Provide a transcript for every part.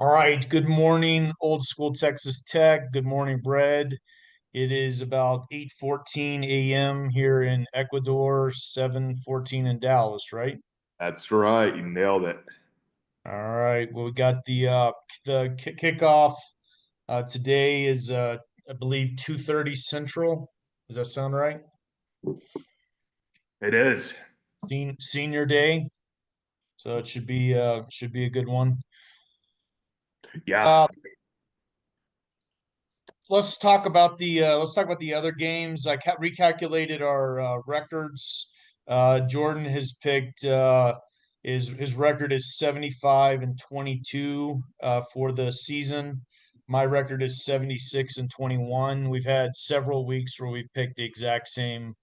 All right. Good morning, old school Texas Tech. Good morning, Brad. It is about 8:14 a.m. here in Ecuador, 7:14 in Dallas, right? That's right. You nailed it. All right. Well, we got kickoff today is I believe 2:30 Central. Does that sound right? It is. Senior day. So it should be a good one. Yeah. Uh, let's talk about the other games. Recalculated our records. Jordan has picked his record is 75-22 for the season. My record is 76-21. We've had several weeks where we picked the exact same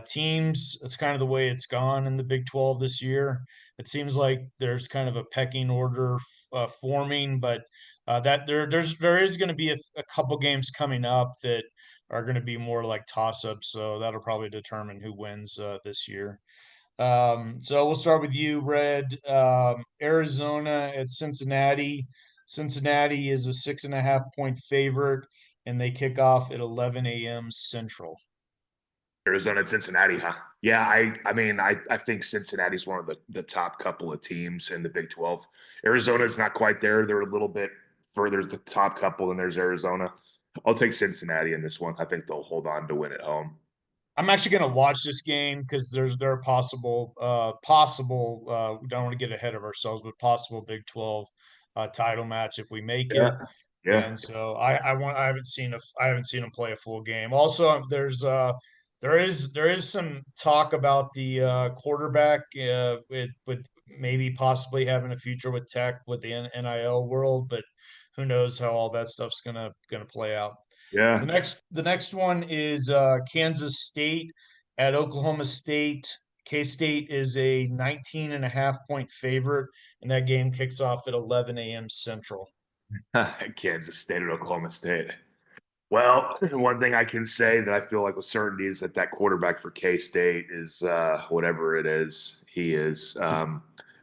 teams. It's kind of the way it's gone in the Big 12 this year. It seems like there's kind of a pecking order forming, but that there is going to be a couple games coming up that are going to be more like toss-ups, so that'll probably determine who wins this year. So we'll start with you, Red. Arizona at Cincinnati. Cincinnati is a 6.5 point favorite, and they kick off at 11 a.m. Central. Arizona and Cincinnati, huh? Yeah, I mean, I think Cincinnati's one of the top couple of teams in the Big 12. Arizona's not quite there. They're a little bit further the top couple, and there's Arizona. I'll take Cincinnati in this one. I think they'll hold on to win at home. I'm actually going to watch this game because there are possible we don't want to get ahead of ourselves, but possible Big 12 title match if we make it. Yeah. Yeah. And so I haven't seen him play a full game. Also, there is some talk about the quarterback with maybe possibly having a future with Tech with the NIL world, but who knows how all that stuff's gonna play out. The Yeah. next the next one is Kansas State at Oklahoma State. K-State is a 19.5 point favorite, and that game kicks off at 11 a.m. Central. Kansas State or Oklahoma State. Well, one thing I can say that I feel like with certainty is that quarterback for K State is whatever it is he is.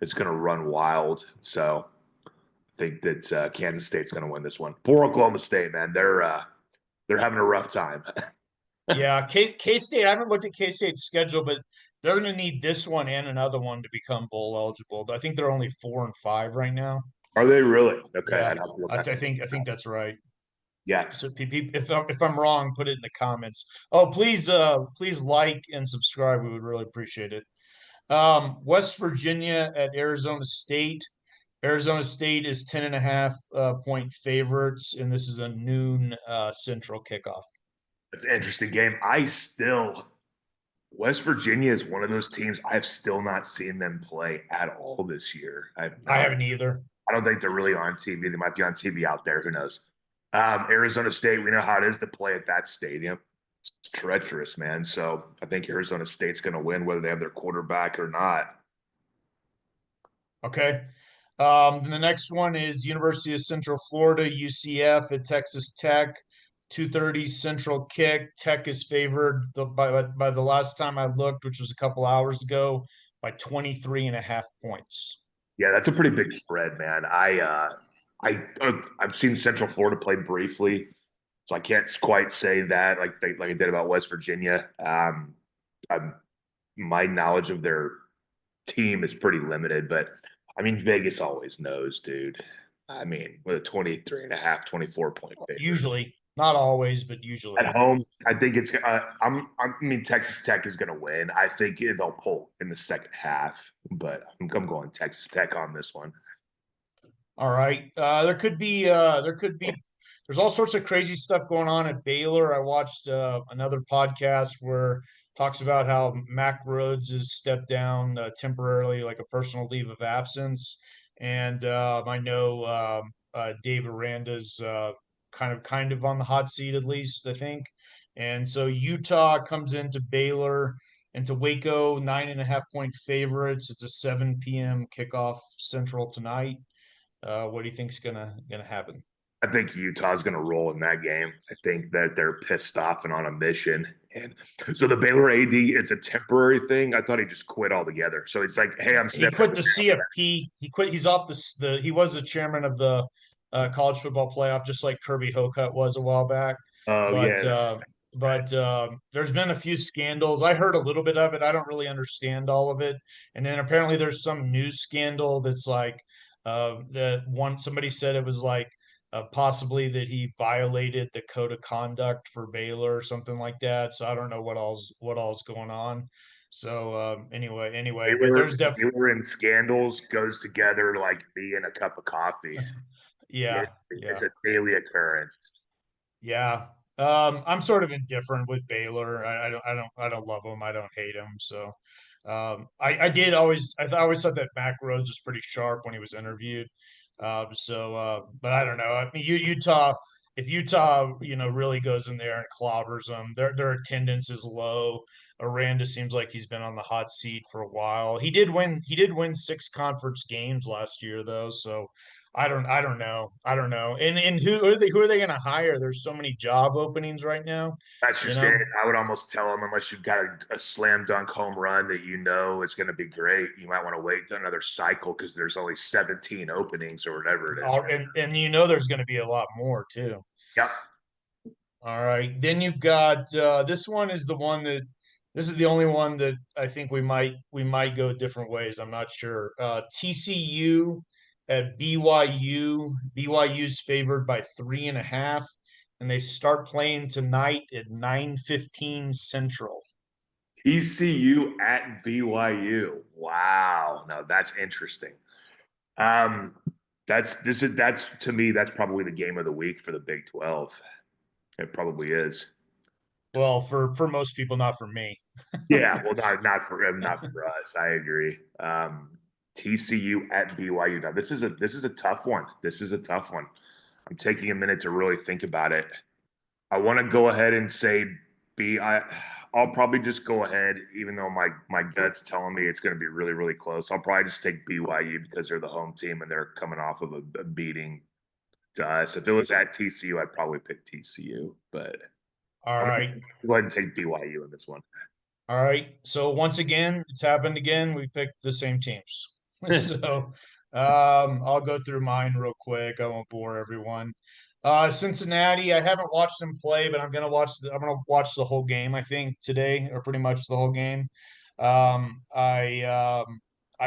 It's going to run wild. So I think that Kansas State's going to win this one. Poor Oklahoma State, man. They're having a rough time. Yeah, K-State, I haven't looked at K-State's schedule, but they're going to need this one and another one to become bowl eligible. I think they're only 4-5 right now. Are they really? Okay, Yeah, I'd have to look at them. I think that's right. Yeah, So if I'm wrong, put it in the comments. Oh, please like and subscribe. We would really appreciate it. West Virginia at Arizona State. Arizona State is 10.5 point favorites, and this is a noon Central kickoff. it's an interesting game. West Virginia is one of those teams I have still not seen them play at all this year. I've I not. haven't either. I don't think they're really on TV. They might be on TV out there. Who knows? Arizona State, we know how it is to play at that stadium. It's treacherous, man. So I think Arizona State's going to win, whether they have their quarterback or not. Okay. Then the next one is University of Central Florida, UCF at Texas Tech. 2:30 Central kick. Tech is favored by the last time I looked, which was a couple hours ago, by 23.5 points. Yeah, that's a pretty big spread, man. I've seen Central Florida play briefly, so I can't quite say that like I did about West Virginia. I'm, my knowledge of their team is pretty limited, but I mean Vegas always knows, dude. I mean, with a 23.5, 24 point favorite Usually, not always, but usually. at home, I think it's. I mean, Texas Tech is going to win. I think they'll pull in the second half, but I'm going Texas Tech on this one. All right. There's all sorts of crazy stuff going on at Baylor. I watched another podcast where talks about how Mac Rhodes has stepped down temporarily, like a personal leave of absence, and I know Dave Aranda's kind of on the hot seat at least, I think. And so Utah comes into Baylor into Waco, 9.5 point favorites. It's a 7 p.m. kickoff Central tonight. What do you think's gonna happen? I think Utah's going to roll in that game. I think that they're pissed off and on a mission. And so the Baylor AD, it's a temporary thing. I thought he just quit altogether. So it's like, hey, I'm He stepping quit the down. CFP. He quit. He's off the. He was the chairman of the college football playoff, just like Kirby Hocutt was a while back. Oh But yeah, uh, but there's been a few scandals. I heard a little bit of it. I don't really understand all of it. And then apparently there's some news scandal that's like that one somebody said it was like possibly that he violated the code of conduct for Baylor or something like that. So I don't know what all's going on. So anyway, but there's Baylor and scandals goes together like me and a cup of coffee. yeah, It's yeah. a daily occurrence. Yeah. I'm sort of indifferent with Baylor. I don't love him. I don't hate him. So, I always thought that Mac Rhodes was pretty sharp when he was interviewed. But I don't know. I mean, Utah, if Utah, really goes in there and clobbers them, their attendance is low. Aranda seems like he's been on the hot seat for a while. He did win 6 conference games last year though. So, I don't know. I don't know. And who are they going to hire? There's so many job openings right now, That's you just it. know. I would almost tell them, unless you've got a slam dunk home run that you know is going to be great, you might want to wait another cycle because there's only 17 openings or whatever it is. And there's going to be a lot more too. Yep. All right. Then you've got this is the only one that I think we might go different ways. I'm not sure. TCU at BYU. BYU's favored by 3.5, and they start playing tonight at 9:15 Central. TCU at BYU. Wow. No, that's interesting. Um, that's to me, that's probably the game of the week for the Big 12. It probably is. Well, for most people, not for me. Yeah, well, not for us. I agree. TCU at BYU. Now, this is a tough one. This is a tough one. I'm taking a minute to really think about it. I want to go ahead and say B. I'll probably just go ahead, even though my gut's telling me it's going to be really really close. I'll probably just take BYU because they're the home team and they're coming off of a beating to us. If it was at TCU, I'd probably pick TCU, but All I'm going right. to go ahead and take BYU in this one. All right. So once again, it's happened again. We picked the same teams. So I'll go through mine real quick. I won't bore everyone. Cincinnati, I haven't watched them play, but I'm gonna watch the whole game, I think, today, or pretty much the whole game. I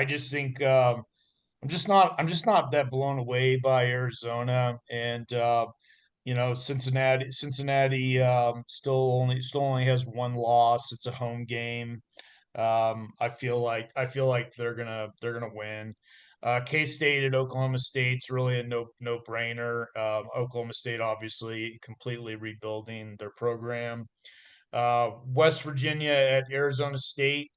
just think I'm just not that blown away by Arizona and Cincinnati still only has one loss. It's a home game. I feel like they're gonna win. K-State at Oklahoma State's really a no brainer. Oklahoma State obviously completely rebuilding their program. West Virginia at Arizona State.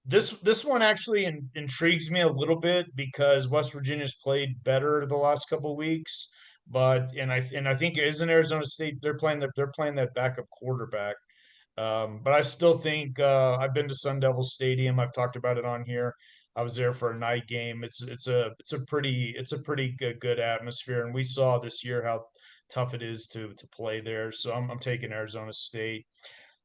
This one actually intrigues me a little bit because West Virginia's played better the last couple of weeks, but and I think isn't Arizona State they're playing that backup quarterback. But I still think I've been to Sun Devil Stadium. I've talked about it on here. I was there for a night game. It's a pretty good atmosphere, and we saw this year how tough it is to play there. So I'm taking Arizona State.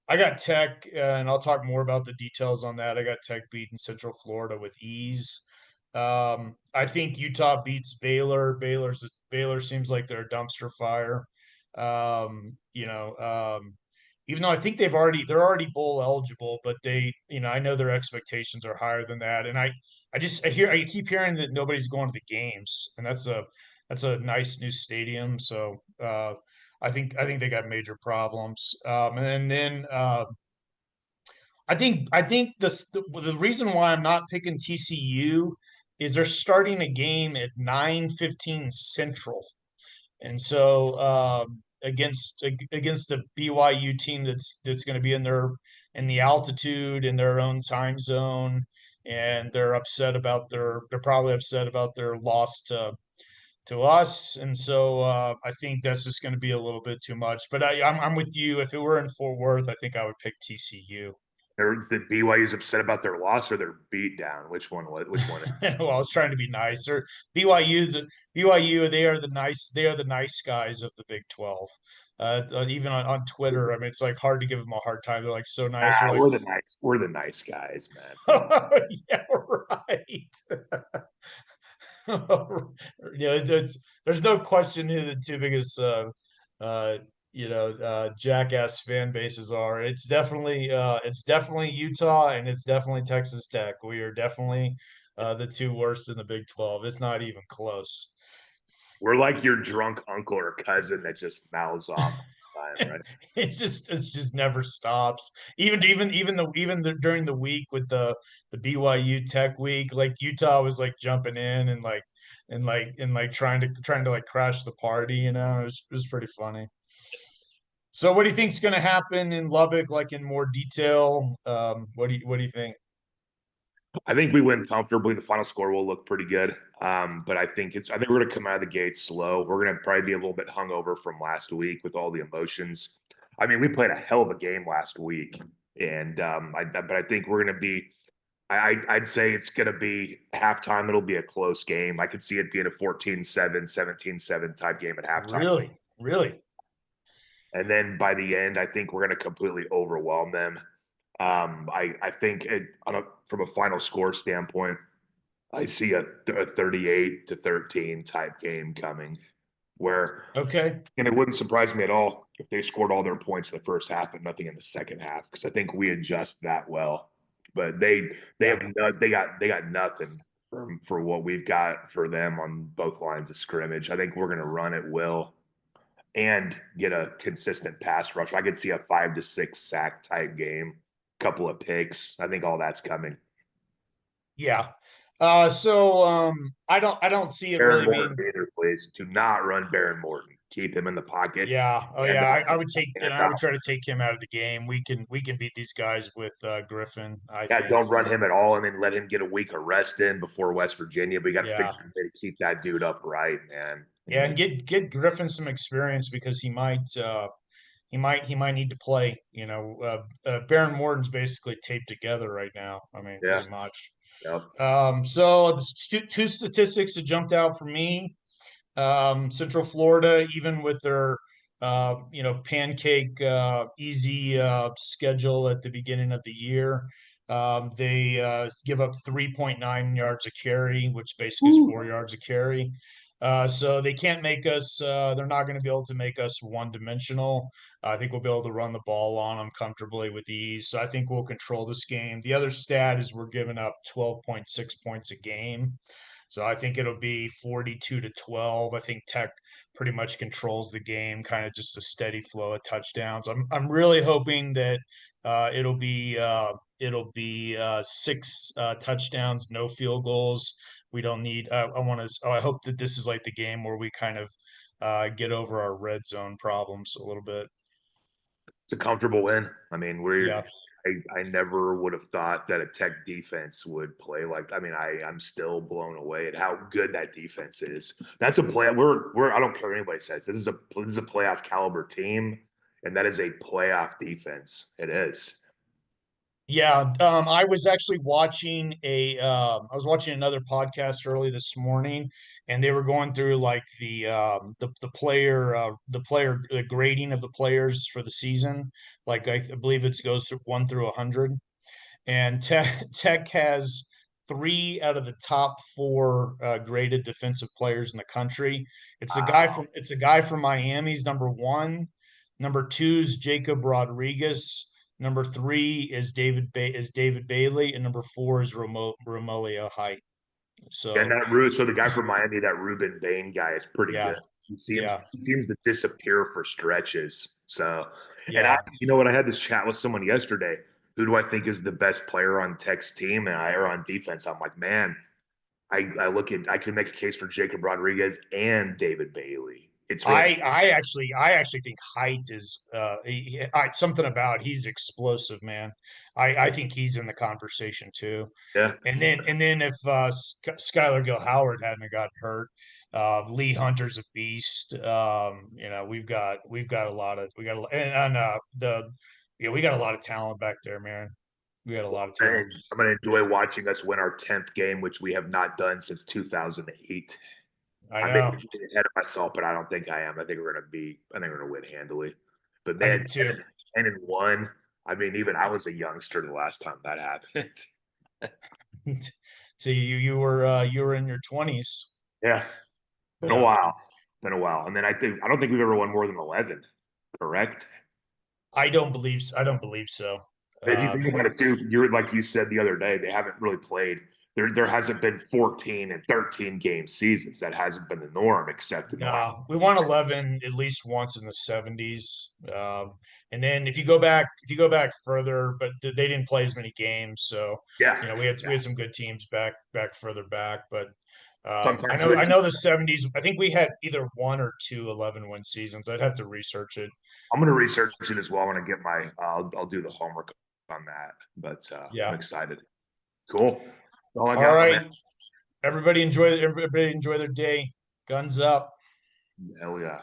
I got Tech, and I'll talk more about the details on that. I got Tech beating Central Florida with ease. I think Utah beats Baylor. Baylor seems like they're a dumpster fire. Um, you know, um, Even though I think they're already bowl eligible, but I know their expectations are higher than that. And I keep hearing that nobody's going to the games, and that's a nice new stadium. So I think they got major problems. And then I think the reason why I'm not picking TCU is they're starting a game at 9:15 Central, and so against the BYU team that's going to be in the altitude in their own time zone, and they're probably upset about their loss to us, and so I think that's just going to be a little bit too much. But I'm with you. If it were in Fort Worth, I think I would pick TCU. The BYU's upset about their loss or their beat down. Which one? Which one? Well, I was trying to be nice. Or BYU's BYU, they are the nice guys of the Big 12. Even on Twitter, I mean, it's like hard to give them a hard time. They're like so nice. They're like, We're the nice guys, man. yeah, right. Yeah, there's no question who the two biggest uh jackass fan bases are. It's definitely Utah and it's definitely Texas Tech. We are definitely the two worst in the Big 12. It's not even close. We're like your drunk uncle or cousin that just mouths off all the time, right? It's just never stops. During the week with the BYU Tech week, like Utah was like jumping in and like trying to like crash the party. It was pretty funny. So, what do you think is going to happen in Lubbock, like in more detail? What do you think? I think we win comfortably. The final score will look pretty good. But I think we're going to come out of the gate slow. We're going to probably be a little bit hungover from last week with all the emotions. I mean, we played a hell of a game last week, and but I think we're going to be. I'd say it's going to be halftime. It'll be a close game. I could see it being a 14-7, 17-7 type game at halftime. Really, really? And then by the end, I think we're going to completely overwhelm them. I think from a final score standpoint, I see a 38-13 type game coming where, Okay. and it wouldn't surprise me at all if they scored all their points in the first half and nothing in the second half because I think we adjust that well. But they Yeah. have no, they got nothing for what we've got for them on both lines of scrimmage. I think we're going to run at will and get a consistent pass rush. I could see a 5 to 6 sack type game, couple of picks. I think all that's coming. Yeah. I don't see it Baron really Morton being. either, please. Do not run Baron Morton. Keep him in the pocket. Yeah. Oh And yeah. I would take hand I would out. try to take him out of the game. We can beat these guys with Griffin, I Yeah, think. don't run him at all, and then let him get a week of rest in before West Virginia. But you got to figure Yeah. out a way to keep that dude upright, man. Yeah, And and get Griffin some experience because he might need to play. Baron Morton's basically taped together right now. I mean, yeah, pretty much. yep. So the two statistics that jumped out for me. Central Florida, even with their pancake easy schedule at the beginning of the year, they give up 3.9 yards a carry, which basically is Woo. 4 yards a carry. So they can't make us. They're not going to be able to make us one dimensional. I think we'll be able to run the ball on them comfortably with ease. So I think we'll control this game. The other stat is we're giving up 12.6 points a game. So I think it'll be 42-12. I think Tech pretty much controls the game, kind of just a steady flow of touchdowns. I'm really hoping that it'll be six touchdowns, no field goals. We don't need. I want to. I hope that this is like the game where we kind of get over our red zone problems a little bit. It's a comfortable win. I mean, Yeah. I never would have thought that a Tech defense would play like. I mean, I'm still blown away at how good that defense is. That's a play. We're I don't care what anybody says. This is a playoff caliber team, and that is a playoff defense. It is. Yeah, I was actually watching I was watching another podcast early this morning, and they were going through like the grading of the players for the season. Like I believe it goes through 1 through 100, and Tech has three out of the top four graded defensive players in the country. Wow. It's a guy from Miami's number one. Number two is Jacob Rodriguez. Number three is David Bailey, and number four is Romelio Height. And So so the guy from Miami, that Ruben Bain guy, is pretty yeah, good. yeah, He seems to disappear for stretches. So, and yeah. you know what? I had this chat with someone yesterday. Who do I think is the best player on Tech's team and or on defense? I'm like, man, I can make a case for Jacob Rodriguez and David Bailey. It's really I actually think Height is something about he's explosive, man. I think he's in the conversation too. yeah. And then if Skylar Gill Howard hadn't gotten hurt, Lee Hunter's a beast. We've got a lot of we got a, and the yeah we got a lot of talent back there, man. We got a lot of talent. And I'm going to enjoy watching us win our 10th game, which we have not done since 2008. I I may know. be getting ahead of myself, but I don't think I am. I think we're gonna win handily. But I man, do too. 10-1. I mean, even I was a youngster the last time that happened. So you were in your 20s. Yeah, been a Yeah. while. Been a while. And then I don't think we've ever won more than 11. Correct. I don't believe so. But if you Uh, think about it too, you're like you said the other day, they haven't really played. There hasn't been 14 and 13 game seasons. That hasn't been the norm, except in the last. no, we won 11 at least once in the 70s. And then if you go back further, but they didn't play as many games, so Yeah, we yeah. had some good teams back further back. But Sometimes I know the 70s. I think we had either one or two 11-win seasons. I'd have to research it. I'm going to research it as well when I get my. I'll do the homework on that. But I'm Yeah. excited. Cool. That's all I All got, man. right. Everybody enjoy their day. Guns up. Hell yeah.